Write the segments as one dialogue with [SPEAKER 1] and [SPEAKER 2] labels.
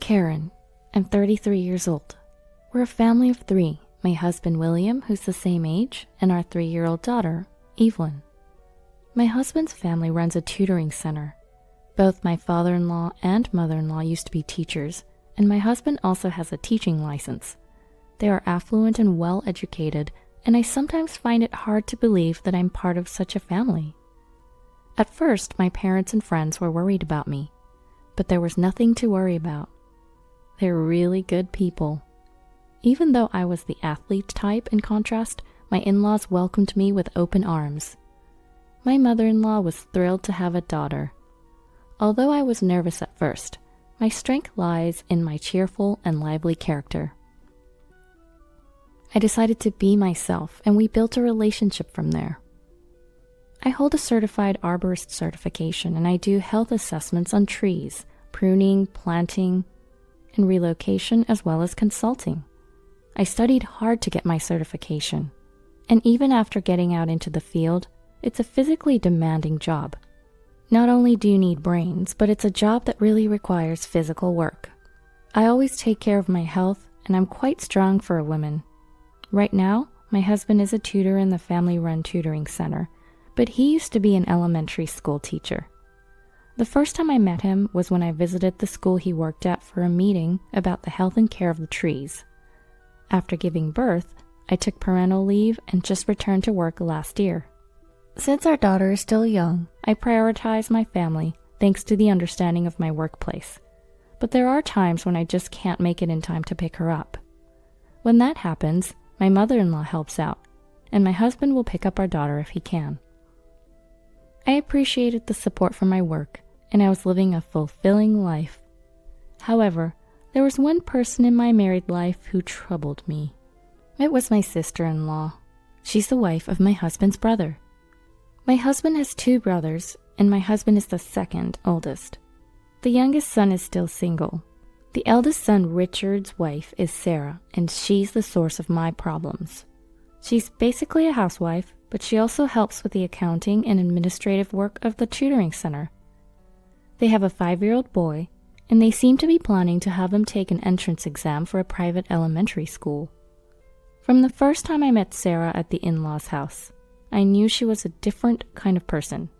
[SPEAKER 1] Karen. I'm 33 years old. We're a family of 3, my husband William, who's the same age, and our 3-year-old daughter, Evelyn. My husband's family runs a tutoring center. Both my father-in-law and mother-in-law used to be teachers, and my husband also has a teaching license. They are affluent and well-educated, and I sometimes find it hard to believe that I'm part of such a family. At first, my parents and friends were worried about me, but there was nothing to worry about. They're really good people. Even though I was the athlete type in contrast, my in-laws welcomed me with open arms. My mother-in-law was thrilled to have a daughter. Although I was nervous at first, my strength lies in my cheerful and lively character. I decided to be myself, and we built a relationship from there. I hold a certified arborist certification, and I do health assessments on trees, pruning, planting, and relocation, as well as consulting. I studied hard to get my certification, and even after getting out into the field, it's a physically demanding job. Not only do you need brains, but it's a job that really requires physical work. I always take care of my health, and I'm quite strong for a woman. Right now, my husband is a tutor in the family-run tutoring center, but he used to be an elementary school teacher. The first time I met him was when I visited the school he worked at for a meeting about the health and care of the trees. After giving birth, I took parental leave and just returned to work last year. Since our daughter is still young, I prioritize my family thanks to the understanding of my workplace. But there are times when I just can't make it in time to pick her up. When that happens, my mother-in-law helps out, and my husband will pick up our daughter if he can. I appreciated the support from my work, and I was living a fulfilling life. However, there was one person in my married life who troubled me. It was my sister-in-law. She's the wife of my husband's brother. My husband has 2 brothers, and my husband is the second oldest. The youngest son is still single. The eldest son, Richard's wife, is Sarah, and she's the source of my problems. She's basically a housewife, but she also helps with the accounting and administrative work of the tutoring center. They have a 5-year-old boy, and they seem to be planning to have him take an entrance exam for a private elementary school. From the first time I met Sarah at the in-laws' house, I knew she was a different kind of person.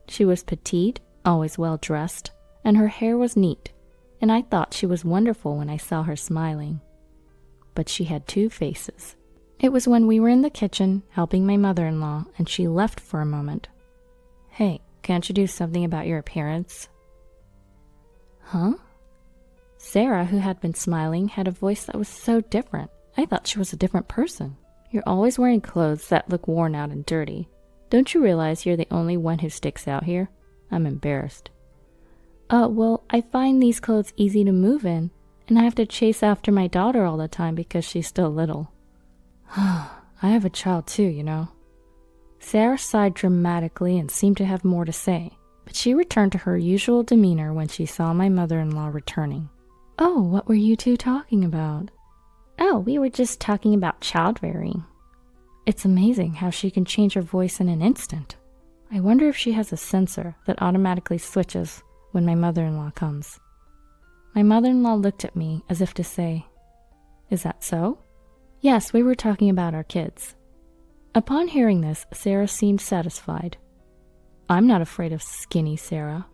[SPEAKER 1] She was petite, always well-dressed, and her hair was neat, and I thought she was wonderful when I saw her smiling. But she had 2 faces. It was when we were in the kitchen helping my mother-in-law, and she left for a moment. "Hey, can't you do something about your appearance?" Huh? Sarah, who had been smiling, had a voice that was so different. I thought she was a different person. "You're always wearing clothes that look worn out and dirty. Don't you realize you're the only one who sticks out here?" I'm embarrassed. Well, I find these clothes easy to move in, and I have to chase after my daughter all the time because she's still little." "I have a child too, you know." Sarah sighed dramatically and seemed to have more to say, but she returned to her usual demeanor when she saw my mother-in-law returning. "Oh, what were you 2 talking about?" "Oh, we were just talking about child-rearing." It's amazing how she can change her voice in an instant. I wonder if she has a sensor that automatically switches when my mother-in-law comes. My mother-in-law looked at me as if to say, "Is that so?" "Yes, we were talking about our kids." Upon hearing this, Sarah seemed satisfied. I'm not afraid of skinny Sarah,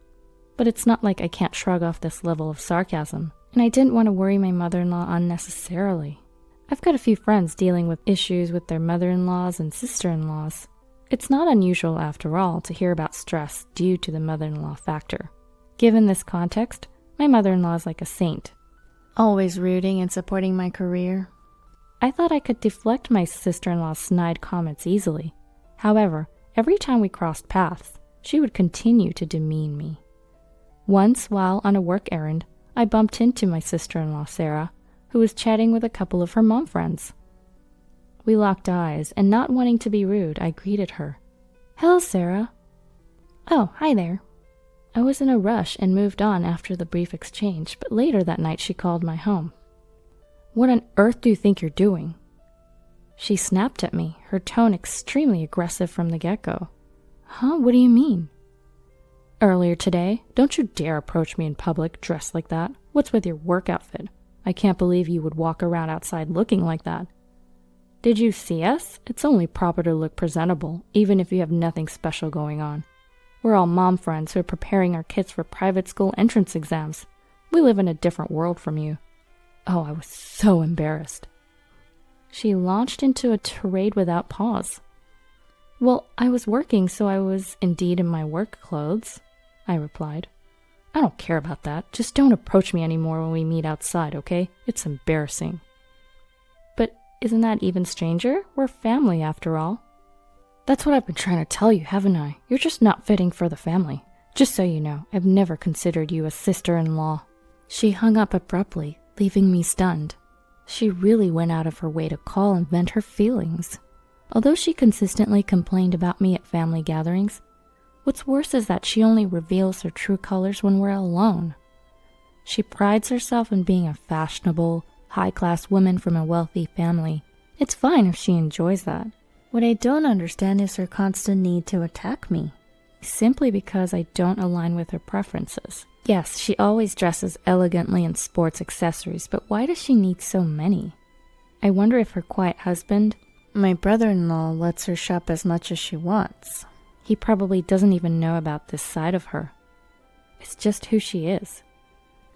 [SPEAKER 1] but it's not like I can't shrug off this level of sarcasm, and I didn't want to worry my mother-in-law unnecessarily. I've got a few friends dealing with issues with their mother-in-laws and sister-in-laws. It's not unusual, after all, to hear about stress due to the mother-in-law factor. Given this context, my mother-in-law is like a saint, always rooting and supporting my career. I thought I could deflect my sister-in-law's snide comments easily. However, every time we crossed paths, she would continue to demean me. Once, while on a work errand, I bumped into my sister-in-law, Sarah, who was chatting with a couple of her mom friends. We locked eyes, and not wanting to be rude, I greeted her. "Hello, Sarah." "Oh, hi there." I was in a rush and moved on after the brief exchange, but later that night she called my home. "What on earth do you think you're doing?" She snapped at me, her tone extremely aggressive from the get-go. "Huh? What do you mean?" "Earlier today, don't you dare approach me in public dressed like that. What's with your work outfit? I can't believe you would walk around outside looking like that. Did you see us? It's only proper to look presentable, even if you have nothing special going on. We're all mom friends who are preparing our kids for private school entrance exams. We live in a different world from you. Oh, I was so embarrassed. She launched into a tirade without pause. Well, I was working, so I was indeed in my work clothes, I replied. I don't care about that. Just don't approach me anymore when we meet outside, okay? It's embarrassing. But isn't that even stranger? We're family after all. That's what I've been trying to tell you, haven't I? You're just not fitting for the family. Just so you know, I've never considered you a sister-in-law. She hung up abruptly, leaving me stunned. She really went out of her way to call and vent her feelings. Although she consistently complained about me at family gatherings, what's worse is that she only reveals her true colors when we're alone. She prides herself in being a fashionable, high-class woman from a wealthy family. It's fine if she enjoys that. What I don't understand is her constant need to attack me, simply because I don't align with her preferences. Yes, she always dresses elegantly in sports accessories, but why does she need so many? I wonder if her quiet husband, my brother-in-law, lets her shop as much as she wants. He probably doesn't even know about this side of her. It's just who she is.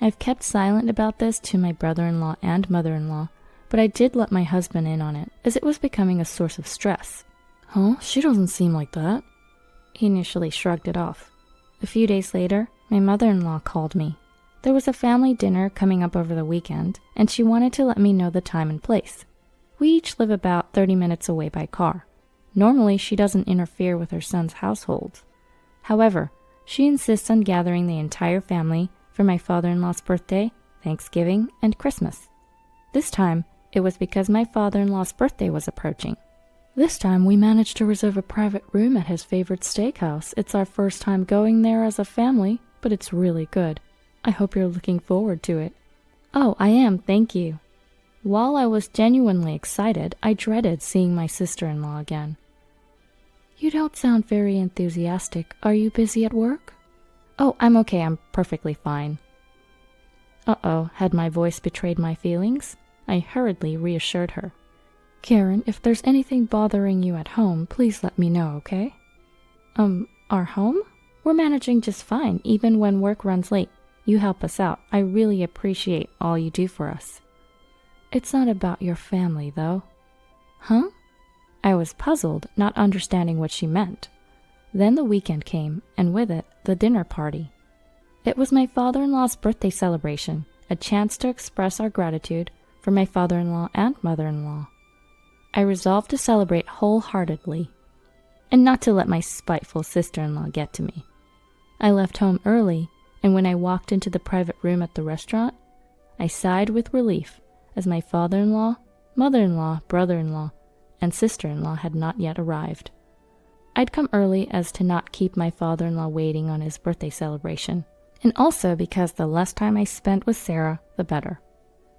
[SPEAKER 1] I've kept silent about this to my brother-in-law and mother-in-law, but I did let my husband in on it, as it was becoming a source of stress. Huh? She doesn't seem like that. He initially shrugged it off. A few days later, my mother-in-law called me. There was a family dinner coming up over the weekend, and she wanted to let me know the time and place. We each live about 30 minutes away by car. Normally, she doesn't interfere with her son's household. However, she insists on gathering the entire family for my father-in-law's birthday, Thanksgiving, and Christmas. This time, it was because my father-in-law's birthday was approaching. This time, we managed to reserve a private room at his favorite steakhouse. It's our first time going there as a family, but it's really good. I hope you're looking forward to it. Oh, I am, thank you. While I was genuinely excited, I dreaded seeing my sister-in-law again. You don't sound very enthusiastic. Are you busy at work? Oh, I'm okay. I'm perfectly fine. Uh-oh, had my voice betrayed my feelings? I hurriedly reassured her. Karen, if there's anything bothering you at home, please let me know, okay? Our home? We're managing just fine, even when work runs late. You help us out. I really appreciate all you do for us. It's not about your family, though. Huh? I was puzzled, not understanding what she meant. Then the weekend came, and with it, the dinner party. It was my father-in-law's birthday celebration, a chance to express our gratitude for my father-in-law and mother-in-law. I resolved to celebrate wholeheartedly, and not to let my spiteful sister-in-law get to me. I left home early, and when I walked into the private room at the restaurant, I sighed with relief as my father-in-law, mother-in-law, brother-in-law, and sister-in-law had not yet arrived. I'd come early as to not keep my father-in-law waiting on his birthday celebration, and also because the less time I spent with Sarah, the better.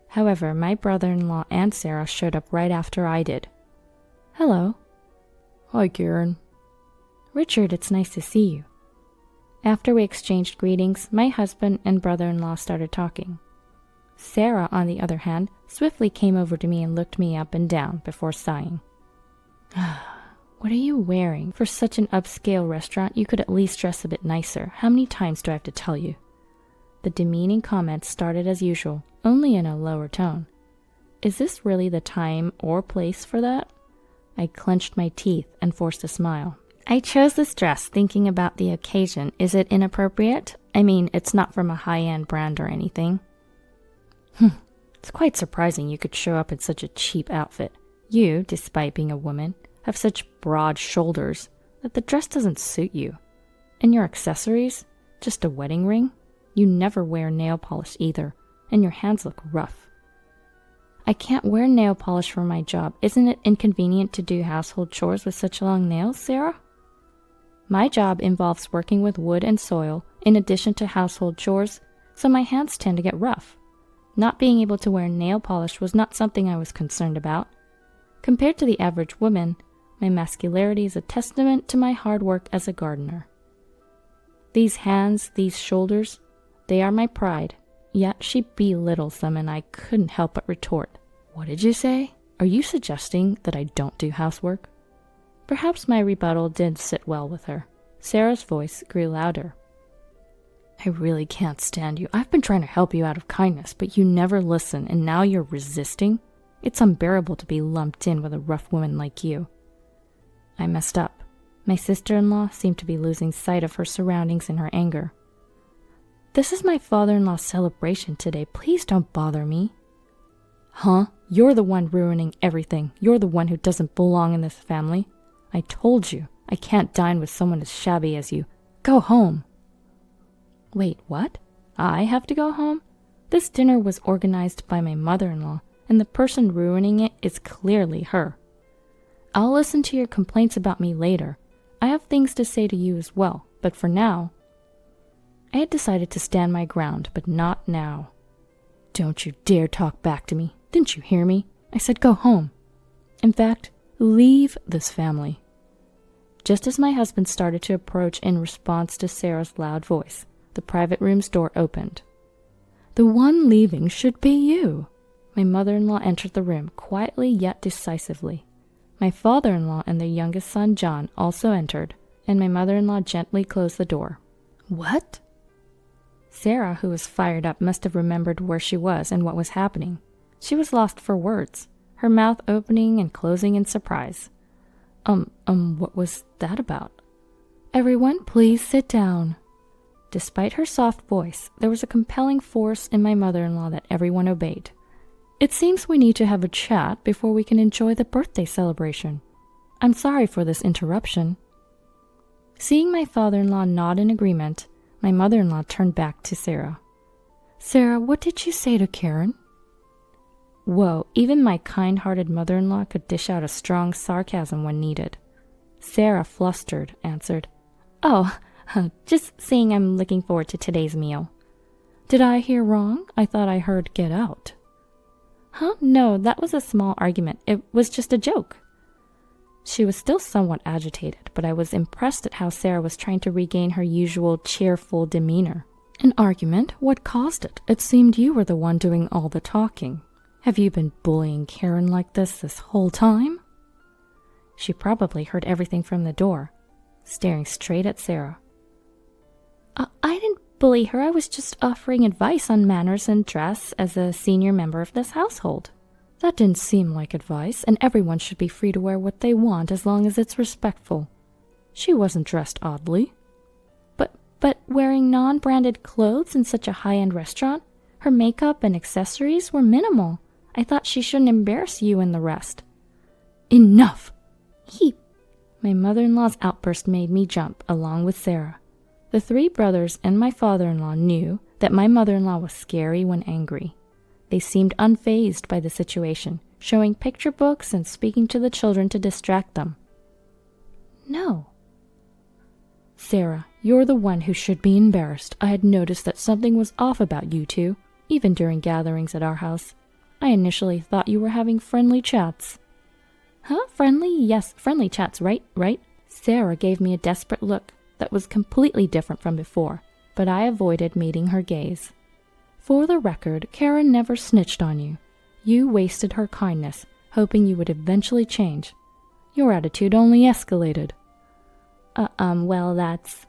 [SPEAKER 1] However, my brother-in-law and Sarah showed up right after I did. Hello. Hi, Karen. Richard, it's nice to see you. After we exchanged greetings, my husband and brother-in-law started talking. Sarah, on the other hand, swiftly came over to me and looked me up and down before sighing. What are you wearing? For such an upscale restaurant, you could at least dress a bit nicer. How many times do I have to tell you? The demeaning comments started as usual, only in a lower tone. Is this really the time or place for that? I clenched my teeth and forced a smile. I chose this dress thinking about the occasion. Is it inappropriate? I mean, it's not from a high-end brand or anything. It's quite surprising you could show up in such a cheap outfit. You, despite being a woman, have such broad shoulders that the dress doesn't suit you. And your accessories? Just a wedding ring? You never wear nail polish either, and your hands look rough. I can't wear nail polish for my job. Isn't it inconvenient to do household chores with such long nails, Sarah? My job involves working with wood and soil in addition to household chores, so my hands tend to get rough. Not being able to wear nail polish was not something I was concerned about. Compared to the average woman, my masculinity is a testament to my hard work as a gardener. These hands, these shoulders, they are my pride, Yet she belittles them, and I couldn't help but retort, "What did you say? Are you suggesting that I don't do housework?" Perhaps my rebuttal did sit well with her. Sarah's voice grew louder. "I really can't stand you. I've been trying to help you out of kindness, but you never listen, and now you're resisting? It's unbearable to be lumped in with a rough woman like you." I messed up. My sister-in-law seemed to be losing sight of her surroundings in her anger. "This is my father-in-law's celebration today. Please don't bother me." "Huh? You're the one ruining everything. You're the one who doesn't belong in this family. I told you, I can't dine with someone as shabby as you. Go home." Wait, what? I have to go home? This dinner was organized by my mother-in-law, and the person ruining it is clearly her. I'll listen to your complaints about me later. I have things to say to you as well, but for now... I had decided to stand my ground, but not now. "Don't you dare talk back to me. Didn't you hear me? I said go home. In fact, leave this family." Just as my husband started to approach in response to Sarah's loud voice, the private room's door opened. "The one leaving should be you." My mother-in-law entered the room, quietly yet decisively. My father-in-law and their youngest son, John, also entered, and my mother-in-law gently closed the door. "What?" Sarah, who was fired up, must have remembered where she was and what was happening. She was lost for words, her mouth opening and closing in surprise. What was that about?" "Everyone, please sit down." Despite her soft voice, there was a compelling force in my mother-in-law that everyone obeyed. "It seems we need to have a chat before we can enjoy the birthday celebration. I'm sorry for this interruption." Seeing my father-in-law nod in agreement, my mother-in-law turned back to Sarah. "Sarah, what did you say to Karen?" Whoa, even my kind-hearted mother-in-law could dish out a strong sarcasm when needed. Sarah, flustered, answered, "Oh, just saying I'm looking forward to today's meal." "Did I hear wrong? I thought I heard get out." "Huh? No, that was a small argument. It was just a joke." She was still somewhat agitated, but I was impressed at how Sarah was trying to regain her usual cheerful demeanor. "An argument? What caused it? It seemed you were the one doing all the talking. Have you been bullying Karen like this whole time?" She probably heard everything from the door, staring straight at Sarah. I didn't bully her. I was just offering advice on manners and dress as a senior member of this household." "That didn't seem like advice, and everyone should be free to wear what they want as long as it's respectful. She wasn't dressed oddly." But wearing non-branded clothes in such a high-end restaurant, her makeup and accessories were minimal. I thought she shouldn't embarrass you and the rest." "Enough!" My mother-in-law's outburst made me jump, along with Sarah. The three brothers and my father-in-law knew that my mother-in-law was scary when angry. They seemed unfazed by the situation, showing picture books and speaking to the children to distract them. "No." "Sarah, you're the one who should be embarrassed. I had noticed that something was off about you two, even during gatherings at our house. I initially thought you were having friendly chats." "Huh? Friendly? Yes, friendly chats, right? Sarah gave me a desperate look that was completely different from before, but I avoided meeting her gaze. "For the record, Karen never snitched on you. You wasted her kindness, hoping you would eventually change. Your attitude only escalated." Well, that's..."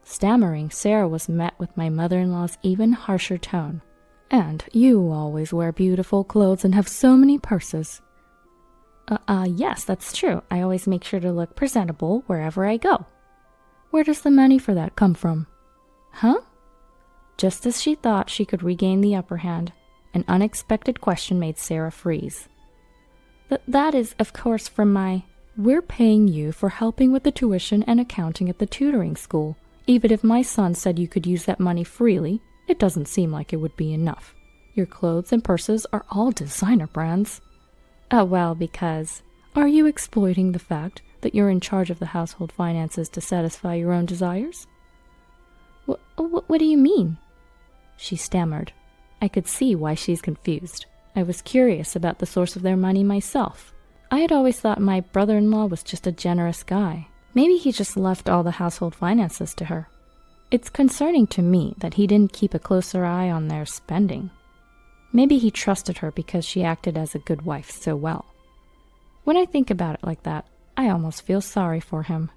[SPEAKER 1] Stammering, Sarah was met with my mother-in-law's even harsher tone. "And you always wear beautiful clothes and have so many purses." Yes, that's true. I always make sure to look presentable wherever I go." "Where does the money for that come from?" "Huh?" Just as she thought she could regain the upper hand, an unexpected question made Sarah freeze. That is, of course, from my..." "We're paying you for helping with the tuition and accounting at the tutoring school. Even if my son said you could use that money freely, it doesn't seem like it would be enough. Your clothes and purses are all designer brands." Well, because..." "Are you exploiting the fact that you're in charge of the household finances to satisfy your own desires?" What do you mean?" She stammered. I could see why she's confused. I was curious about the source of their money myself. I had always thought my brother-in-law was just a generous guy. Maybe he just left all the household finances to her. It's concerning to me that he didn't keep a closer eye on their spending. Maybe he trusted her because she acted as a good wife so well. When I think about it like that, I almost feel sorry for him.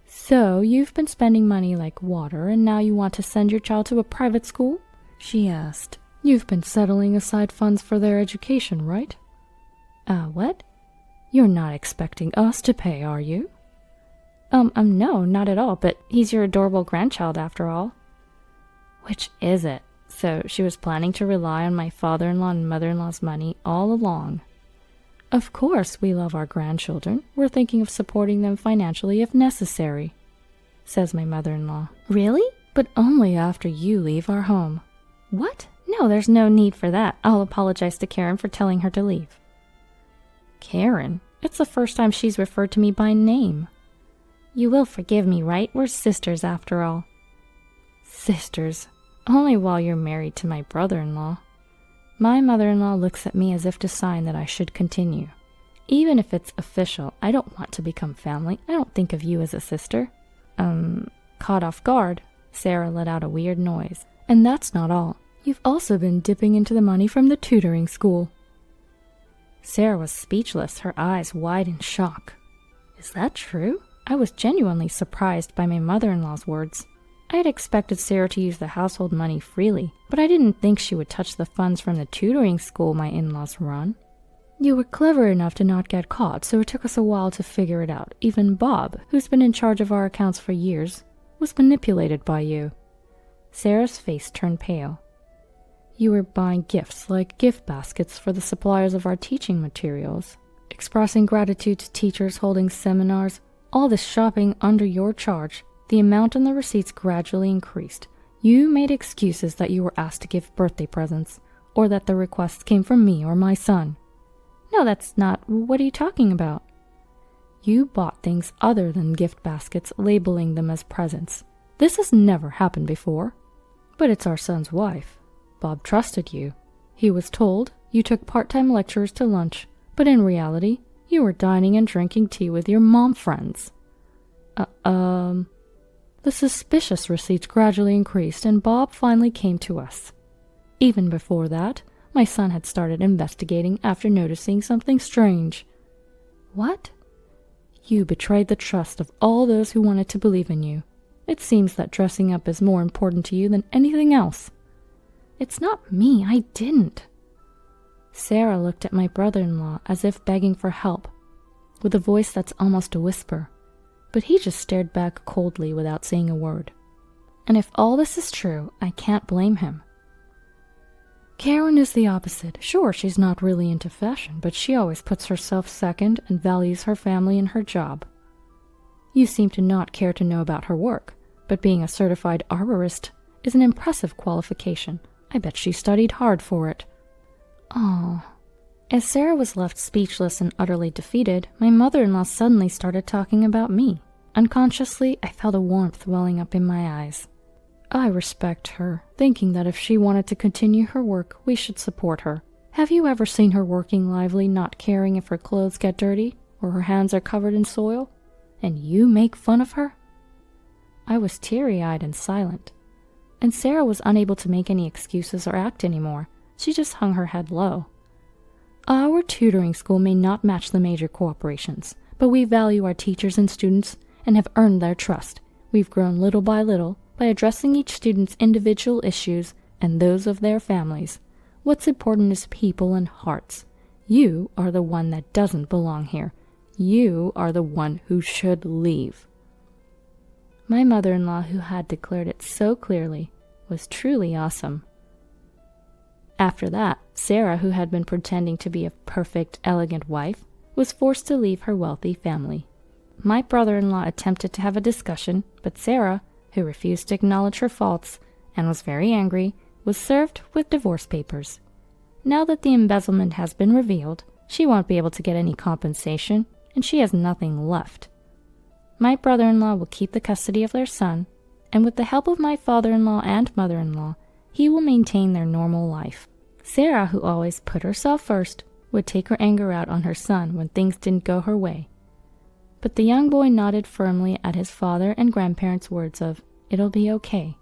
[SPEAKER 1] So, you've been spending money like water, and now you want to send your child to a private school? She asked. You've been setting aside funds for their education, right? What? You're not expecting us to pay, are you? No, not at all, but he's your adorable grandchild after all. Which is it? So she was planning to rely on my father-in-law and mother-in-law's money all along. Of course we love our grandchildren. We're thinking of supporting them financially if necessary, says my mother-in-law. Really? But only after you leave our home. What? No, there's no need for that. I'll apologize to Karen for telling her to leave. Karen? It's the first time she's referred to me by name. You will forgive me, right? We're sisters after all. Sisters? Only while you're married to my brother-in-law. My mother-in-law looks at me as if to sign that I should continue. Even if it's official, I don't want to become family. I don't think of you as a sister. Caught off guard, Sarah let out a weird noise. And that's not all. You've also been dipping into the money from the tutoring school. Sarah was speechless, her eyes wide in shock. Is that true? I was genuinely surprised by my mother-in-law's words. I had expected Sarah to use the household money freely, but I didn't think she would touch the funds from the tutoring school my in-laws run. You were clever enough to not get caught, so it took us a while to figure it out. Even Bob, who's been in charge of our accounts for years, was manipulated by you. Sarah's face turned pale. You were buying gifts like gift baskets for the suppliers of our teaching materials, expressing gratitude to teachers holding seminars, all this shopping under your charge. The amount on the receipts gradually increased. You made excuses that you were asked to give birthday presents, or that the requests came from me or my son. No, that's not. What are you talking about? You bought things other than gift baskets, labeling them as presents. This has never happened before. But it's our son's wife. Bob trusted you. He was told you took part-time lecturers to lunch, but in reality, you were dining and drinking tea with your mom friends. The suspicious receipts gradually increased, and Bob finally came to us. Even before that, my son had started investigating after noticing something strange. What? You betrayed the trust of all those who wanted to believe in you. It seems that dressing up is more important to you than anything else. It's not me, I didn't. Sarah looked at my brother-in-law as if begging for help, with a voice that's almost a whisper. But he just stared back coldly without saying a word. And if all this is true, I can't blame him. Karen is the opposite. Sure, she's not really into fashion, but she always puts herself second and values her family and her job. You seem to not care to know about her work, but being a certified arborist is an impressive qualification. I bet she studied hard for it. Oh. As Sarah was left speechless and utterly defeated, my mother-in-law suddenly started talking about me. Unconsciously, I felt a warmth welling up in my eyes. I respect her, thinking that if she wanted to continue her work, we should support her. Have you ever seen her working lively, not caring if her clothes get dirty, or her hands are covered in soil? And you make fun of her? I was teary-eyed and silent, and Sarah was unable to make any excuses or act anymore. She just hung her head low. Our tutoring school may not match the major corporations, but we value our teachers and students and have earned their trust. We've grown little by little by addressing each student's individual issues and those of their families. What's important is people and hearts. You are the one that doesn't belong here. You are the one who should leave. My mother-in-law, who had declared it so clearly, was truly awesome. After that, Sarah, who had been pretending to be a perfect, elegant wife, was forced to leave her wealthy family. My brother-in-law attempted to have a discussion, but Sarah, who refused to acknowledge her faults and was very angry, was served with divorce papers. Now that the embezzlement has been revealed, she won't be able to get any compensation, and she has nothing left. My brother-in-law will keep the custody of their son, and with the help of my father-in-law and mother-in-law, he will maintain their normal life. Sarah, who always put herself first, would take her anger out on her son when things didn't go her way. But the young boy nodded firmly at his father and grandparents' words of, It'll be okay.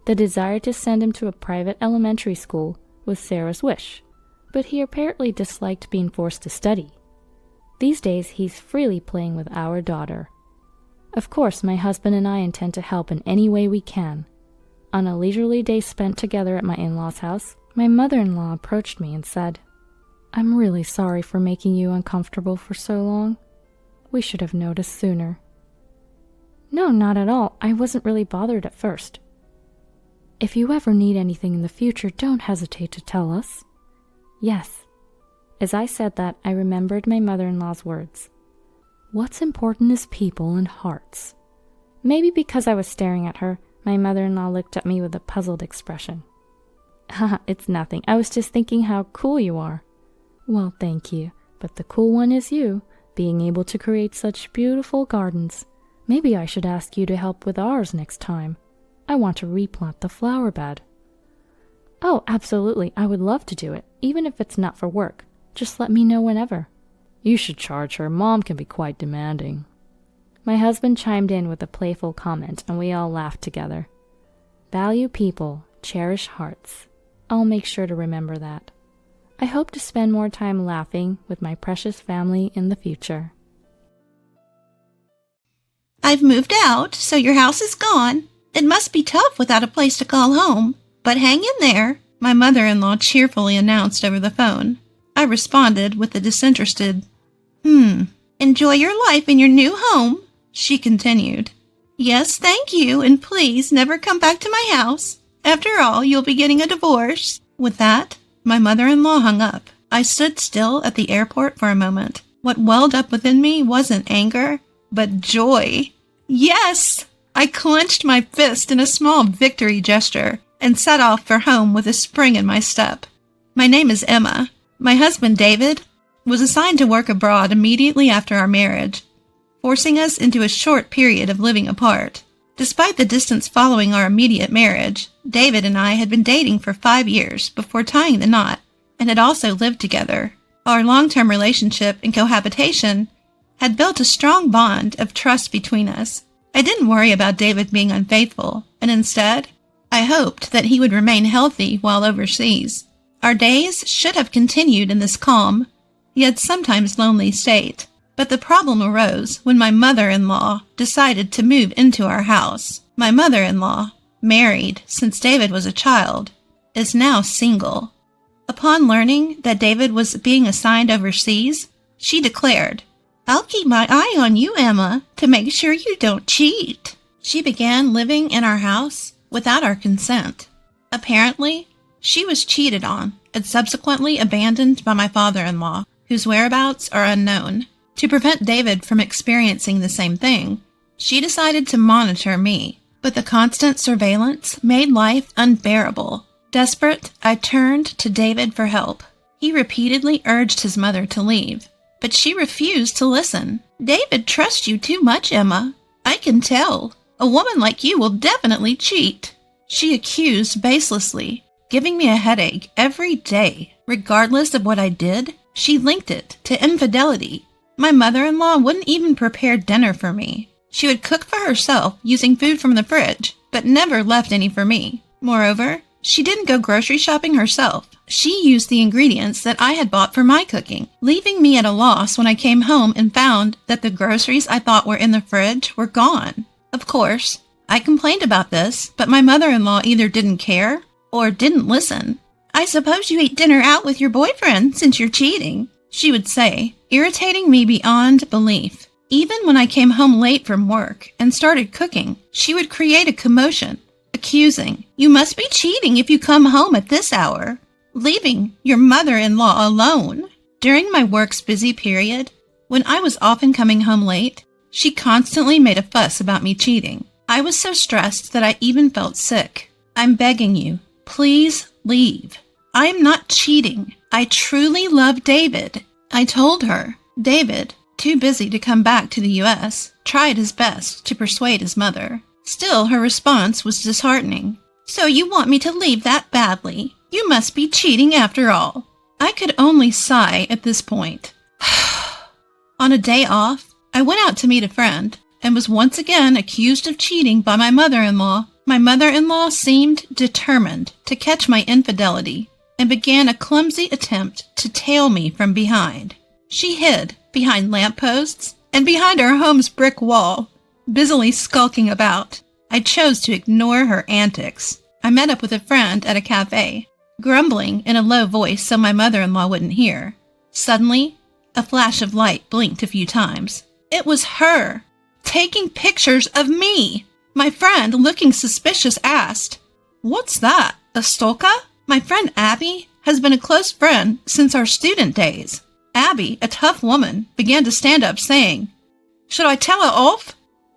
[SPEAKER 1] The desire to send him to a private elementary school was Sarah's wish, but he apparently disliked being forced to study. These days, he's freely playing with our daughter. Of course, my husband and I intend to help in any way we can. On a leisurely day spent together at my in-laws' house, my mother-in-law approached me and said, "I'm really sorry for making you uncomfortable for so long. We should have noticed sooner." "No, not at all. I wasn't really bothered at first." "If you ever need anything in the future, don't hesitate to tell us." "Yes." As I said that, I remembered my mother-in-law's words. What's important is people and hearts. Maybe because I was staring at her, my mother-in-law looked at me with a puzzled expression. "Haha, it's nothing. I was just thinking how cool you are." "Well, thank you. But the cool one is you, being able to create such beautiful gardens. Maybe I should ask you to help with ours next time. I want to replant the flower bed." "Oh, absolutely. I would love to do it, even if it's not for work. Just let me know whenever." "You should charge her. Mom can be quite demanding." My husband chimed in with a playful comment, and we all laughed together. Value people, cherish hearts. I'll make sure to remember that. I hope to spend more time laughing with my precious family in the future.
[SPEAKER 2] "I've moved out, so your house is gone. It must be tough without a place to call home. But hang in there," my mother-in-law cheerfully announced over the phone. I responded with a disinterested, "Enjoy your life in your new home," she continued. "Yes, thank you, and please never come back to my house. After all, you'll be getting a divorce." With that, my mother-in-law hung up. I stood still at the airport for a moment. What welled up within me wasn't anger, but joy. Yes! I clenched my fist in a small victory gesture and set off for home with a spring in my step. My name is Emma. My husband, David, was assigned to work abroad immediately after our marriage, forcing us into a short period of living apart. Despite the distance following our immediate marriage, David and I had been dating for 5 years before tying the knot, and had also lived together. Our long-term relationship and cohabitation had built a strong bond of trust between us. I didn't worry about David being unfaithful, and instead, I hoped that he would remain healthy while overseas. Our days should have continued in this calm, yet sometimes lonely state. But the problem arose when my mother-in-law decided to move into our house. My mother-in-law, married since David was a child, is now single. Upon learning that David was being assigned overseas, she declared, "I'll keep my eye on you, Emma, to make sure you don't cheat." She began living in our house without our consent. Apparently, she was cheated on and subsequently abandoned by my father-in-law, whose whereabouts are unknown. To prevent David from experiencing the same thing, she decided to monitor me, but the constant surveillance made life unbearable. Desperate, I turned to David for help. He repeatedly urged his mother to leave, but she refused to listen. "David trusts you too much, Emma. I can tell. A woman like you will definitely cheat," she accused baselessly, giving me a headache every day. Regardless of what I did, she linked it to infidelity. My mother-in-law wouldn't even prepare dinner for me. She would cook for herself using food from the fridge, but never left any for me. Moreover, she didn't go grocery shopping herself. She used the ingredients that I had bought for my cooking, leaving me at a loss when I came home and found that the groceries I thought were in the fridge were gone. Of course, I complained about this, but my mother-in-law either didn't care or didn't listen. "I suppose you ate dinner out with your boyfriend since you're cheating," she would say, irritating me beyond belief. Even when I came home late from work and started cooking, she would create a commotion, accusing, "You must be cheating if you come home at this hour," leaving your mother-in-law alone. During my work's busy period, when I was often coming home late, she constantly made a fuss about me cheating. I was so stressed that I even felt sick. "I'm begging you, please leave. I am not cheating. I truly love David," I told her. David, too busy to come back to the U.S., tried his best to persuade his mother. Still, her response was disheartening. "So you want me to leave that badly? You must be cheating after all." I could only sigh at this point. On a day off, I went out to meet a friend. and was once again accused of cheating by my mother-in-law. My mother-in-law seemed determined to catch my infidelity and began a clumsy attempt to tail me from behind. She hid behind lampposts and behind our home's brick wall, busily skulking about. I chose to ignore her antics. I met up with a friend at a cafe, grumbling in a low voice so my mother-in-law wouldn't hear. Suddenly, a flash of light blinked a few times. It was her, taking pictures of me. My friend, looking suspicious, asked, "What's that, a stalker?" My friend Abby has been a close friend since our student days. Abby, a tough woman, began to stand up saying, "Should I tell her off?"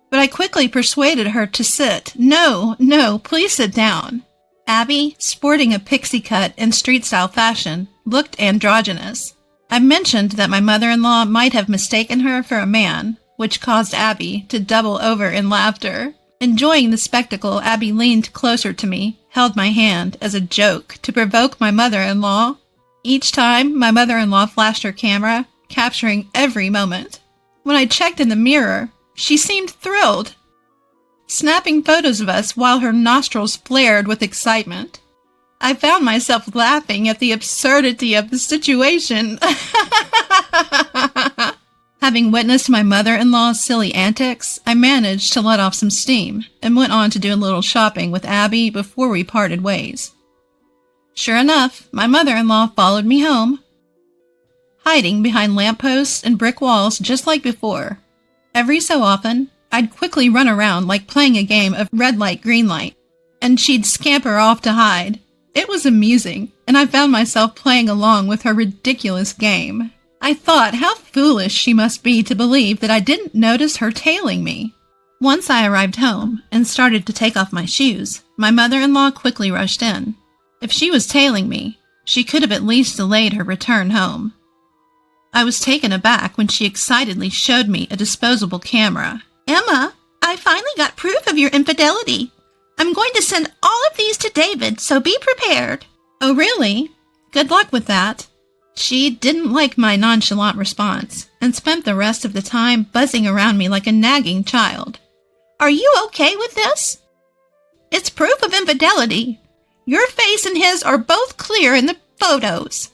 [SPEAKER 2] But I quickly persuaded her to sit. No, please sit down. Abby, sporting a pixie cut in street-style fashion, looked androgynous. I mentioned that my mother-in-law might have mistaken her for a man, which caused Abby to double over in laughter. Enjoying the spectacle, Abby leaned closer to me, held my hand as a joke to provoke my mother-in-law. Each time, my mother-in-law flashed her camera, capturing every moment. When I checked in the mirror, she seemed thrilled, snapping photos of us while her nostrils flared with excitement. I found myself laughing at the absurdity of the situation. Having witnessed my mother-in-law's silly antics, I managed to let off some steam and went on to do a little shopping with Abby before we parted ways. Sure enough, my mother-in-law followed me home, hiding behind lampposts and brick walls just like before. Every so often, I'd quickly run around like playing a game of red light, green light, and she'd scamper off to hide. It was amusing, and I found myself playing along with her ridiculous game. I thought how foolish she must be to believe that I didn't notice her tailing me. Once I arrived home and started to take off my shoes, my mother-in-law quickly rushed in. If she was tailing me, she could have at least delayed her return home. I was taken aback when she excitedly showed me a disposable camera. "Emma, I finally got proof of your infidelity. I'm going to send all of these to David, so be prepared." "Oh, really? Good luck with that." She didn't like my nonchalant response and spent the rest of the time buzzing around me like a nagging child. "Are you okay with this? It's proof of infidelity. Your face and his are both clear in the photos."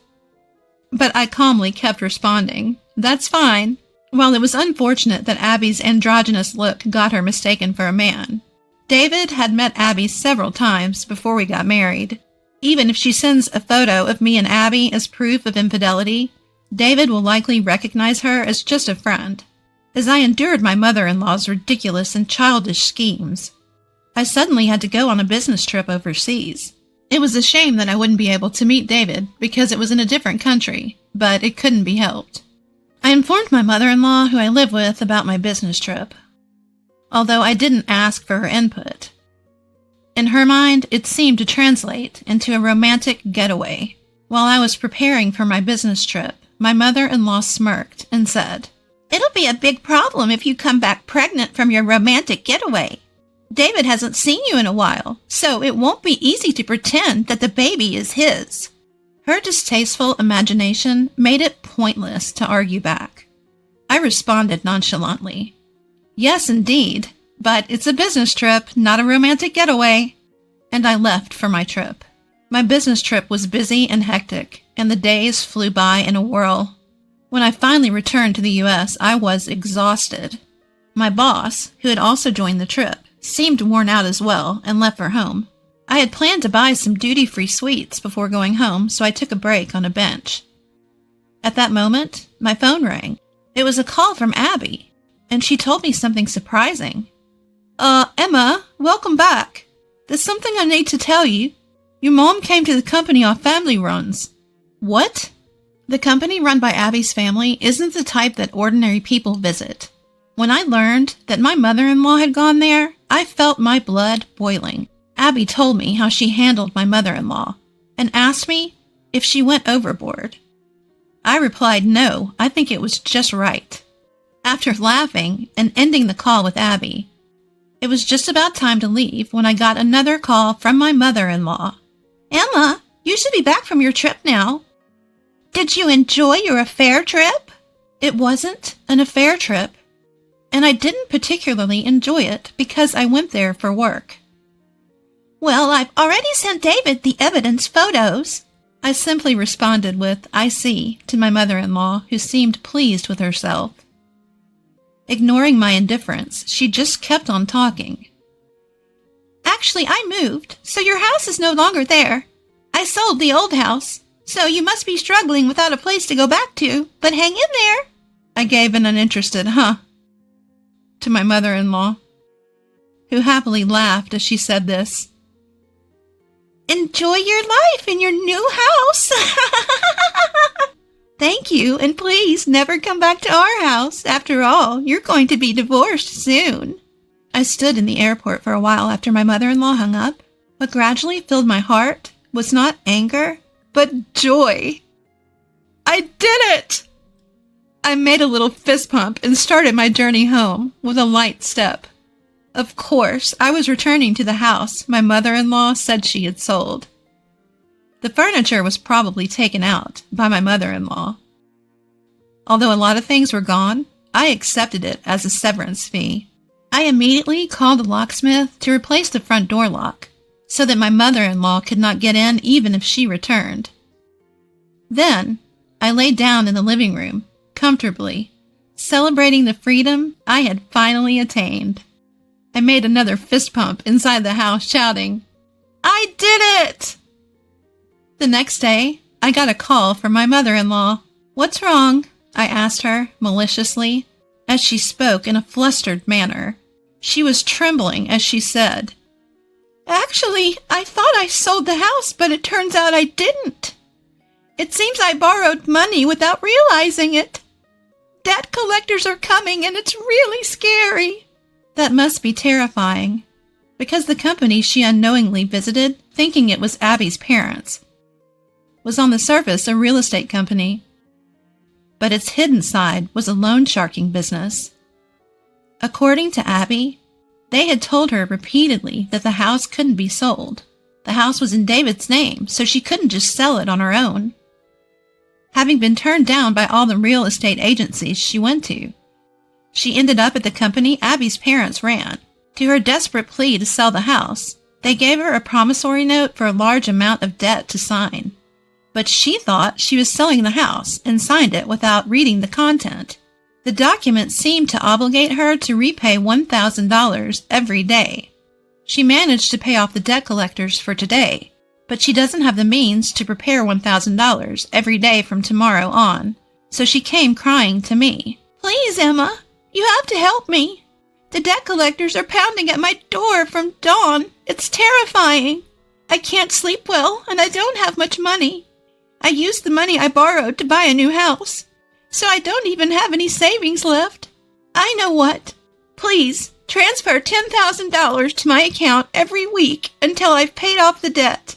[SPEAKER 2] But I calmly kept responding, "That's fine." While it was unfortunate that Abby's androgynous look got her mistaken for a man, David had met Abby several times before we got married. Even if she sends a photo of me and Abby as proof of infidelity, David will likely recognize her as just a friend. As I endured my mother-in-law's ridiculous and childish schemes, I suddenly had to go on a business trip overseas. It was a shame that I wouldn't be able to meet David because it was in a different country, but it couldn't be helped. I informed my mother-in-law, who I live with, about my business trip, although I didn't ask for her input. In her mind, it seemed to translate into a romantic getaway. While I was preparing for my business trip, my mother-in-law smirked and said, "It'll be a big problem if you come back pregnant from your romantic getaway. David hasn't seen you in a while, so it won't be easy to pretend that the baby is his." Her distasteful imagination made it pointless to argue back. I responded nonchalantly, "Yes, indeed. But it's a business trip, not a romantic getaway." And I left for my trip. My business trip was busy and hectic, and the days flew by in a whirl. When I finally returned to the U.S., I was exhausted. My boss, who had also joined the trip, seemed worn out as well and left for home. I had planned to buy some duty-free sweets before going home, so I took a break on a bench. At that moment, my phone rang. It was a call from Abby, and she told me something surprising. "Emma, welcome back. There's something I need to tell you. Your mom came to the company our family runs." "What?" The company run by Abby's family isn't the type that ordinary people visit. When I learned that my mother-in-law had gone there, I felt my blood boiling. Abby told me how she handled my mother-in-law and asked me if she went overboard. I replied, "No, I think it was just right." After laughing and ending the call with Abby, it was just about time to leave when I got another call from my mother-in-law. "Emma, you should be back from your trip now. Did you enjoy your affair trip?" It wasn't an affair trip. and I didn't particularly enjoy it because I went there for work. Well, I've already sent David the evidence photos. I simply responded with, I see, to my mother-in-law, who seemed pleased with herself. Ignoring my indifference, she just kept on talking. Actually, I moved, so your house is no longer there. I sold the old house, so you must be struggling without a place to go back to, but hang in there. I gave an uninterested to my mother-in-law, who happily laughed as she said this. Enjoy your life in your new house. Thank you, and please never come back to our house. After all, you're going to be divorced soon. I stood in the airport for a while after my mother-in-law hung up. What gradually filled my heart was not anger, but joy. I did it! I made a little fist pump and started my journey home with a light step. Of course, I was returning to the house my mother-in-law said she had sold. The furniture was probably taken out by my mother-in-law. Although a lot of things were gone, I accepted it as a severance fee. I immediately called the locksmith to replace the front door lock so that my mother-in-law could not get in even if she returned. Then, I laid down in the living room, comfortably, celebrating the freedom I had finally attained. I made another fist pump inside the house, shouting, I did it! The next day, I got a call from my mother-in-law. What's wrong? I asked her, maliciously, as she spoke in a flustered manner. She was trembling as she said, Actually, I thought I sold the house, but it turns out I didn't. It seems I borrowed money without realizing it. Debt collectors are coming, and it's really scary. That must be terrifying, because the company she unknowingly visited, thinking it was Abby's parents, was on the surface a real estate company, but its hidden side was a loan sharking business. According to Abby, they had told her repeatedly that the house couldn't be sold. The house was in David's name, so she couldn't just sell it on her own. Having been turned down by all the real estate agencies she went to, she ended up at the company Abby's parents ran. To her desperate plea to sell the house, they gave her a promissory note for a large amount of debt to sign. But she thought she was selling the house and signed it without reading the content. The document seemed to obligate her to repay $1,000 every day. She managed to pay off the debt collectors for today, but she doesn't have the means to prepare $1,000 every day from tomorrow on, so she came crying to me. Please, Emma, you have to help me. The debt collectors are pounding at my door from dawn. It's terrifying. I can't sleep well, and I don't have much money. I used the money I borrowed to buy a new house, so I don't even have any savings left. I know what. Please, transfer $10,000 to my account every week until I've paid off the debt.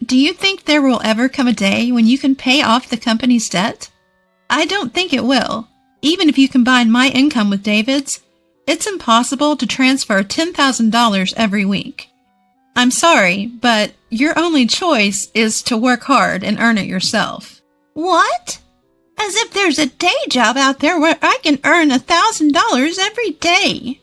[SPEAKER 2] Do you think there will ever come a day when you can pay off the company's debt? I don't think it will. Even if you combine my income with David's, it's impossible to transfer $10,000 every week. I'm sorry, but your only choice is to work hard and earn it yourself. What? As if there's a day job out there where I can earn $1,000 every day.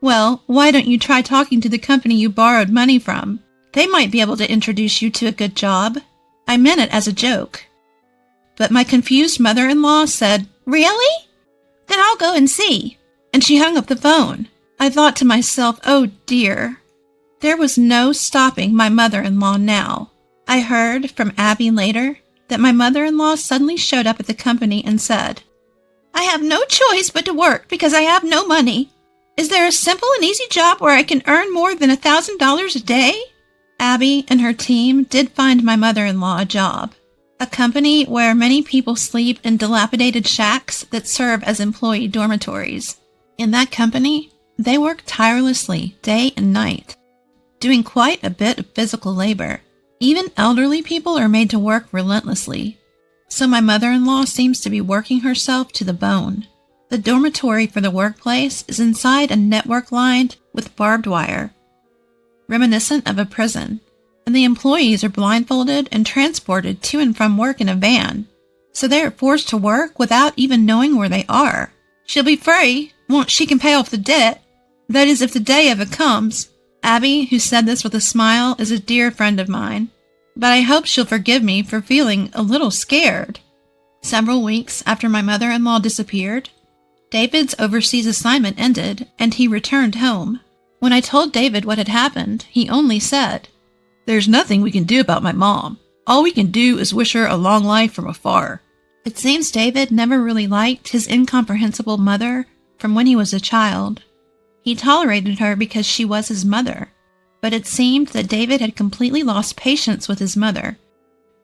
[SPEAKER 2] Well, why don't you try talking to the company you borrowed money from? They might be able to introduce you to a good job. I meant it as a joke. But my confused mother-in-law said, Really? Then I'll go and see. And she hung up the phone. I thought to myself, oh dear. There was no stopping my mother-in-law now. I heard from Abby later that my mother-in-law suddenly showed up at the company and said, I have no choice but to work because I have no money. Is there a simple and easy job where I can earn more than $1,000 a day? Abby and her team did find my mother-in-law a job. A company where many people sleep in dilapidated shacks that serve as employee dormitories. In that company, they work tirelessly day and night, doing quite a bit of physical labor. Even elderly people are made to work relentlessly. So my mother-in-law seems to be working herself to the bone. The dormitory for the workplace is inside a network lined with barbed wire, reminiscent of a prison, and the employees are blindfolded and transported to and from work in a van, so they are forced to work without even knowing where they are. She'll be free Well, she can pay off the debt. That is, if the day ever comes. Abby, who said this with a smile, is a dear friend of mine, but I hope she'll forgive me for feeling a little scared. Several weeks after my mother-in-law disappeared, David's overseas assignment ended and he returned home. When I told David what had happened, he only said, "There's nothing we can do about my mom. All we can do is wish her a long life from afar." It seems David never really liked his incomprehensible mother from when he was a child. He tolerated her because she was his mother, but it seemed that David had completely lost patience with his mother,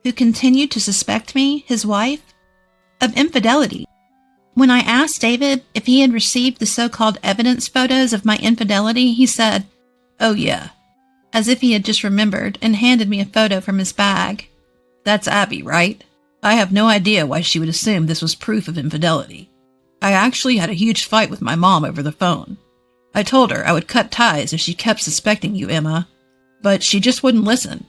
[SPEAKER 2] who continued to suspect me, his wife, of infidelity. When I asked David if he had received the so-called evidence photos of my infidelity, he said, "Oh yeah," as if he had just remembered, and handed me a photo from his bag. "That's Abby, right? I have no idea why she would assume this was proof of infidelity. I actually had a huge fight with my mom over the phone. I told her I would cut ties if she kept suspecting you, Emma, but she just wouldn't listen,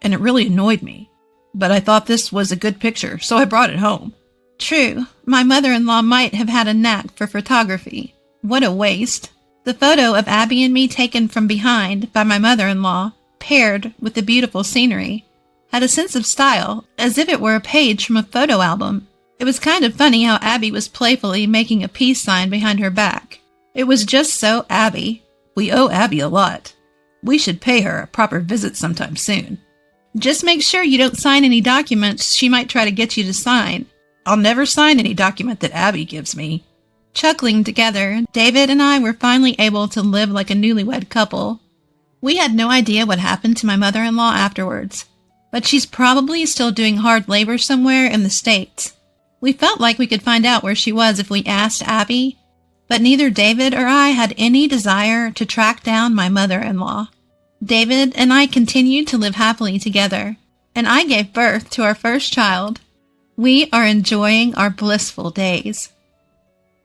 [SPEAKER 2] and it really annoyed me. But I thought this was a good picture, so I brought it home." True, my mother-in-law might have had a knack for photography. What a waste. The photo of Abby and me taken from behind by my mother-in-law, paired with the beautiful scenery, had a sense of style, as if it were a page from a photo album. It was kind of funny how Abby was playfully making a peace sign behind her back. It was just so Abby. We owe Abby a lot. We should pay her a proper visit sometime soon. Just make sure you don't sign any documents she might try to get you to sign. I'll never sign any document that Abby gives me. Chuckling together, David and I were finally able to live like a newlywed couple. We had no idea what happened to my mother-in-law afterwards, but she's probably still doing hard labor somewhere in the States. We felt like we could find out where she was if we asked Abby, but neither David or I had any desire to track down my mother-in-law. David and I continued to live happily together, and I gave birth to our first child. We are enjoying our blissful days.